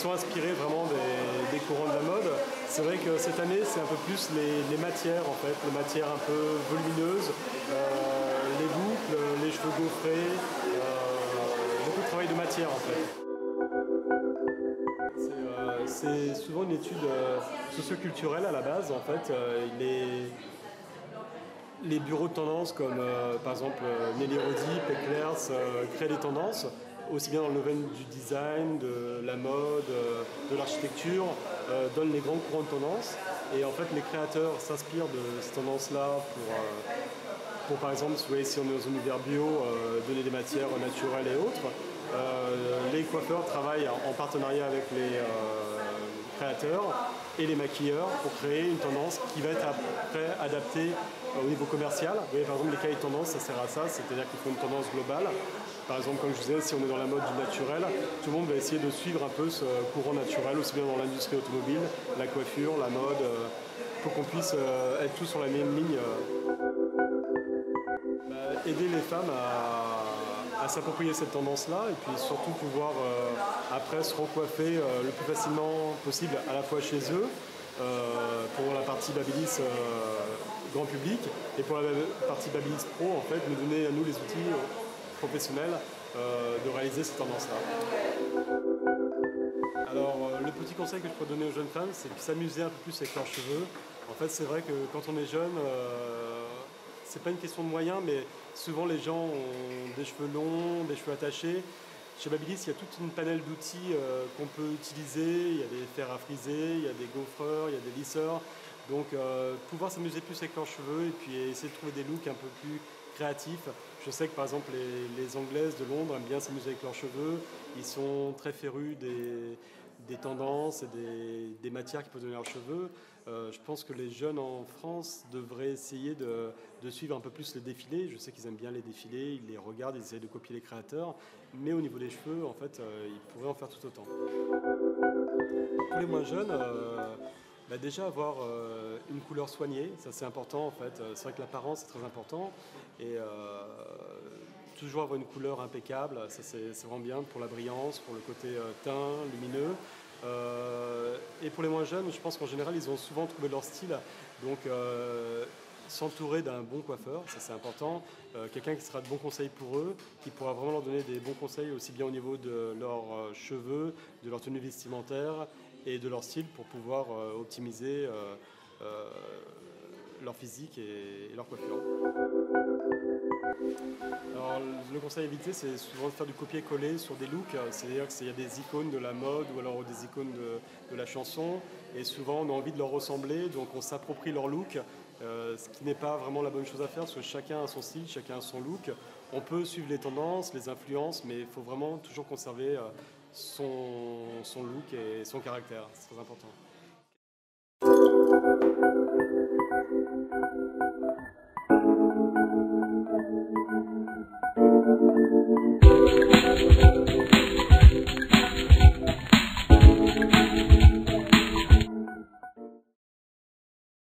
sont inspirés vraiment des courants de la mode. C'est vrai que cette année, c'est un peu plus les matières, en fait, les matières un peu volumineuses, les boucles, les cheveux gaufrés, beaucoup de travail de matière, en fait. C'est souvent une étude socioculturelle à la base, en fait. Les bureaux de tendance comme par exemple Nelly Rodi, Peclers créent des tendances, aussi bien dans le domaine du design, de la mode, de l'architecture, donnent les grands courants de tendance. Et en fait les créateurs s'inspirent de ces tendances-là pour par exemple, si on est dans un univers bio, donner des matières naturelles et autres. Les coiffeurs travaillent en partenariat avec les créateurs et les maquilleurs pour créer une tendance qui va être après adaptée au niveau commercial. Vous voyez, par exemple, les cahiers de tendance, ça sert à ça, c'est-à-dire qu'ils font une tendance globale. Par exemple, comme je disais, si on est dans la mode du naturel, tout le monde va essayer de suivre un peu ce courant naturel, aussi bien dans l'industrie automobile, la coiffure, la mode, pour qu'on puisse être tous sur la même ligne. Aider les femmes à s'approprier cette tendance-là et puis surtout pouvoir après se recoiffer le plus facilement possible à la fois chez eux pour la partie Babyliss grand public et pour la partie Babyliss Pro en fait nous donner à nous les outils professionnels de réaliser cette tendance-là. Alors le petit conseil que je pourrais donner aux jeunes femmes c'est de s'amuser un peu plus avec leurs cheveux. En fait c'est vrai que quand on est jeune c'est pas une question de moyens, mais souvent les gens ont des cheveux longs, des cheveux attachés. Chez Babyliss, il y a toute une panel d'outils qu'on peut utiliser. Il y a des fers à friser, il y a des gaufreurs, il y a des lisseurs. Donc pouvoir s'amuser plus avec leurs cheveux et puis essayer de trouver des looks un peu plus créatifs. Je sais que par exemple les Anglaises de Londres aiment bien s'amuser avec leurs cheveux. Ils sont très férus des tendances et des matières qui peuvent donner leurs cheveux. Je pense que les jeunes en France devraient essayer de suivre un peu plus les défilés. Je sais qu'ils aiment bien les défilés, ils les regardent, ils essayent de copier les créateurs. Mais au niveau des cheveux, en fait, ils pourraient en faire tout autant. Pour les moins jeunes, déjà avoir une couleur soignée, ça c'est important en fait. C'est vrai que l'apparence est très important et toujours avoir une couleur impeccable, ça c'est vraiment bien pour la brillance, pour le côté teint, lumineux. Et pour les moins jeunes, je pense qu'en général ils ont souvent trouvé leur style, donc s'entourer d'un bon coiffeur, ça c'est important, quelqu'un qui sera de bons conseils pour eux, qui pourra vraiment leur donner des bons conseils aussi bien au niveau de leurs cheveux, de leur tenue vestimentaire et de leur style pour pouvoir optimiser leur physique et leur coiffure. Alors, le conseil à éviter, c'est souvent de faire du copier-coller sur des looks. C'est-à-dire qu'il y a des icônes de la mode ou alors des icônes de la chanson. Et souvent, on a envie de leur ressembler, donc on s'approprie leur look. Ce qui n'est pas vraiment la bonne chose à faire, parce que chacun a son style, chacun a son look. On peut suivre les tendances, les influences, mais il faut vraiment toujours conserver son look et son caractère. C'est très important.